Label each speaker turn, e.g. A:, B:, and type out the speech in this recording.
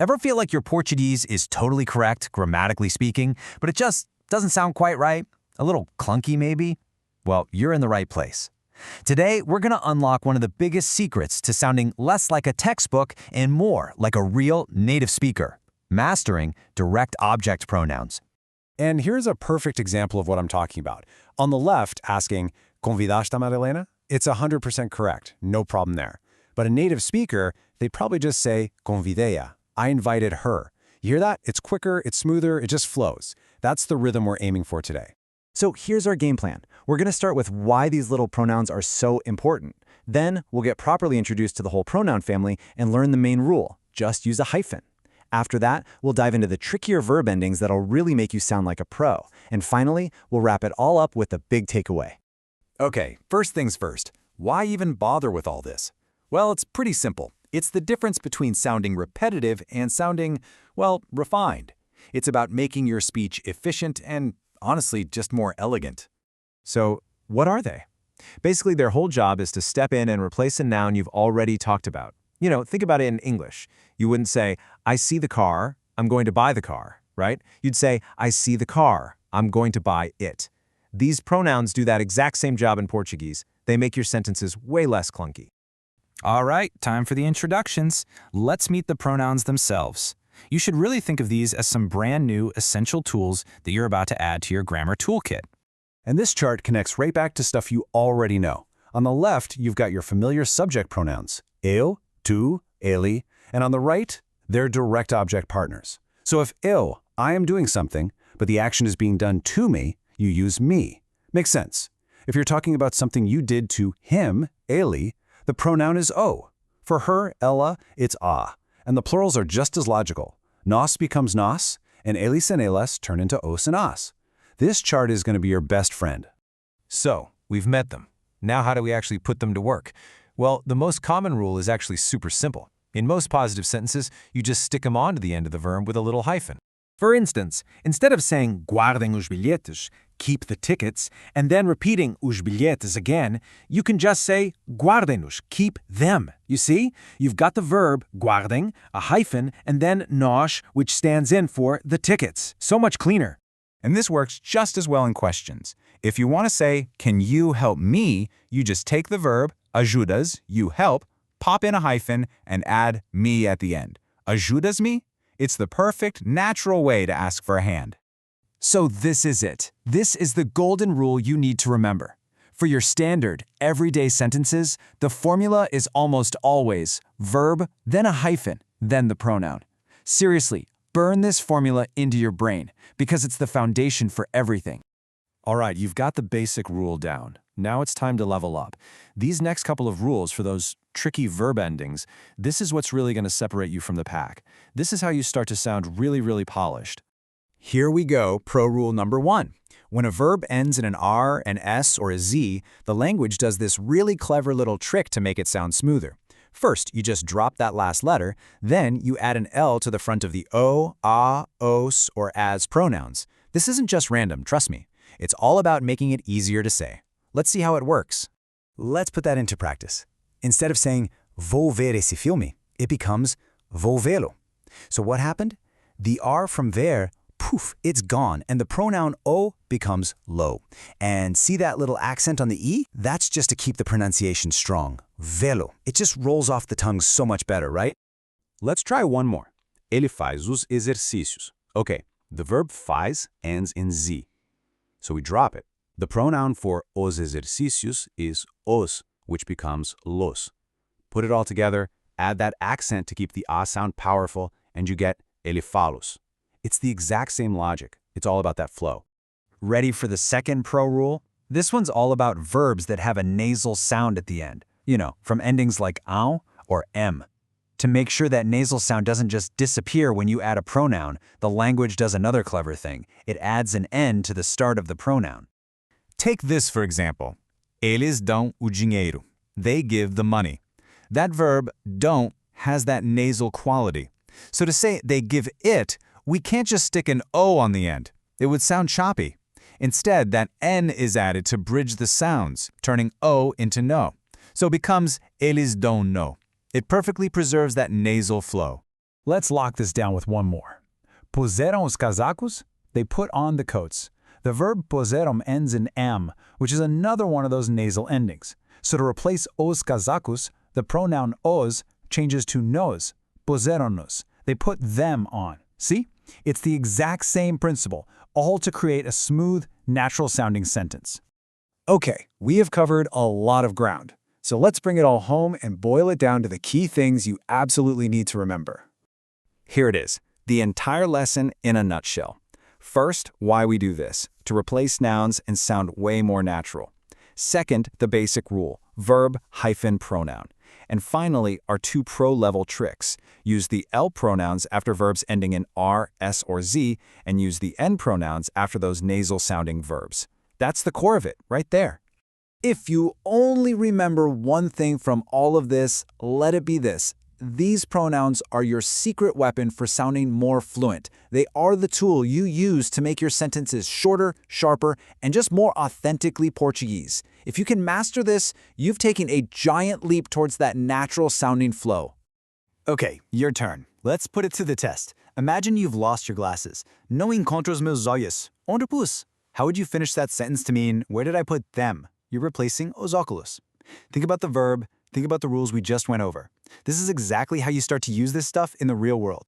A: Ever feel like your Portuguese is totally correct, grammatically speaking, but it just doesn't sound quite right? A little clunky, maybe? Well, you're in the right place. Today, we're going to unlock one of the biggest secrets to sounding less like a textbook and more like a real native speaker: mastering direct object pronouns.
B: And here's a perfect example of what I'm talking about. On the left, asking, "Convidaste a Marilena?" It's 100% correct, no problem there. But a native speaker, they'd probably just say, "Convidei-a." I invited her. You hear that? It's quicker, it's smoother, it just flows. That's the rhythm we're aiming for today.
C: So here's our game plan. We're going to start with why these little pronouns are so important. Then we'll get properly introduced to the whole pronoun family and learn the main rule: just use a hyphen. After that, we'll dive into the trickier verb endings that'll really make you sound like a pro. And finally, we'll wrap it all up with the big takeaway.
B: Okay, first things first. Why even bother with all this? Well, it's pretty simple. It's the difference between sounding repetitive and sounding, well, refined. It's about making your speech efficient and, honestly, just more elegant.
A: So, what are they? Basically, their whole job is to step in and replace a noun you've already talked about. Think about it in English. You wouldn't say, "I see the car, I'm going to buy the car," right? You'd say, "I see the car, I'm going to buy it." These pronouns do that exact same job in Portuguese. They make your sentences way less clunky.
D: All right, time for the introductions. Let's meet the pronouns themselves. You should really think of these as some brand new essential tools that you're about to add to your grammar toolkit.
B: And this chart connects right back to stuff you already know. On the left, you've got your familiar subject pronouns, eu, tu, ele, and on the right, they're direct object partners. So if eu, I am doing something, but the action is being done to me, you use me. Makes sense. If you're talking about something you did to him, ele, the pronoun is o. For her, ella, it's a. And the plurals are just as logical. Nos becomes nos, and elis and elas turn into os and as. This chart is going to be your best friend.
A: So, we've met them. Now how do we actually put them to work? Well, the most common rule is actually super simple. In most positive sentences, you just stick them onto the end of the verb with a little hyphen. For instance, instead of saying guardem os bilhetes, keep the tickets, and then repeating os bilhetes again, you can just say guardem-nos, keep them. You see? You've got the verb guardem, a hyphen, and then nos, which stands in for the tickets. So much cleaner.
E: And this works just as well in questions. If you want to say, "Can you help me?" you just take the verb ajudas, you help, pop in a hyphen, and add me at the end. Ajudas-me? It's the perfect, natural way to ask for a hand.
A: So this is it. This is the golden rule you need to remember. For your standard, everyday sentences, the formula is almost always verb, then a hyphen, then the pronoun. Seriously, burn this formula into your brain, because it's the foundation for everything. All right, you've got the basic rule down. Now it's time to level up. These next couple of rules for those tricky verb endings, this is what's really going to separate you from the pack. This is how you start to sound really, really polished.
B: Here we go, pro rule number 1. When a verb ends in an R, an S, or a Z, the language does this really clever little trick to make it sound smoother. First, you just drop that last letter, then you add an L to the front of the O, a, os, or as pronouns. This isn't just random, trust me. It's all about making it easier to say. Let's see how it works. Let's put that into practice. Instead of saying, "vou ver esse filme," it becomes, "vou vê-lo." So what happened? The R from ver, poof, it's gone, and the pronoun o becomes lo. And see that little accent on the E? That's just to keep the pronunciation strong. Vê-lo. It just rolls off the tongue so much better, right? Let's try one more. Ele faz os exercícios. Okay, the verb faz ends in Z. So we drop it. The pronoun for os exercícios is os, which becomes los. Put it all together, add that accent to keep the A sound powerful, and you get ele fala-os. It's the exact same logic. It's all about that flow.
A: Ready for the second pro rule? This one's all about verbs that have a nasal sound at the end. From endings like ao or m. To make sure that nasal sound doesn't just disappear when you add a pronoun, the language does another clever thing. It adds an N to the start of the pronoun. Take this, for example. Eles dão o dinheiro. They give the money. That verb, dão, has that nasal quality. So to say they give it, we can't just stick an O on the end. It would sound choppy. Instead, that N is added to bridge the sounds, turning O into no. So it becomes eles dão no. It perfectly preserves that nasal flow.
B: Let's lock this down with one more. Puseram os casacos? They put on the coats. The verb puseram ends in am, which is another one of those nasal endings. So to replace os casacos, the pronoun os changes to nos, puseron-nos. They put them on. See? It's the exact same principle, all to create a smooth, natural-sounding sentence.
C: Okay, we have covered a lot of ground. So let's bring it all home and boil it down to the key things you absolutely need to remember.
B: Here it is, the entire lesson in a nutshell. First, why we do this, to replace nouns and sound way more natural. Second, the basic rule, verb hyphen pronoun. And finally, our two pro-level tricks. Use the L pronouns after verbs ending in R, S, or Z, and use the N pronouns after those nasal-sounding verbs. That's the core of it, right there.
C: If you only remember one thing from all of this, let it be this. These pronouns are your secret weapon for sounding more fluent. They are the tool you use to make your sentences shorter, sharper, and just more authentically Portuguese. If you can master this, you've taken a giant leap towards that natural-sounding flow. Okay, your turn. Let's put it to the test. Imagine you've lost your glasses. No encontro os meus olhos. Onde pus? How would you finish that sentence to mean, where did I put them? You're replacing os óculos. Think about the verb, think about the rules we just went over. This is exactly how you start to use this stuff in the real world.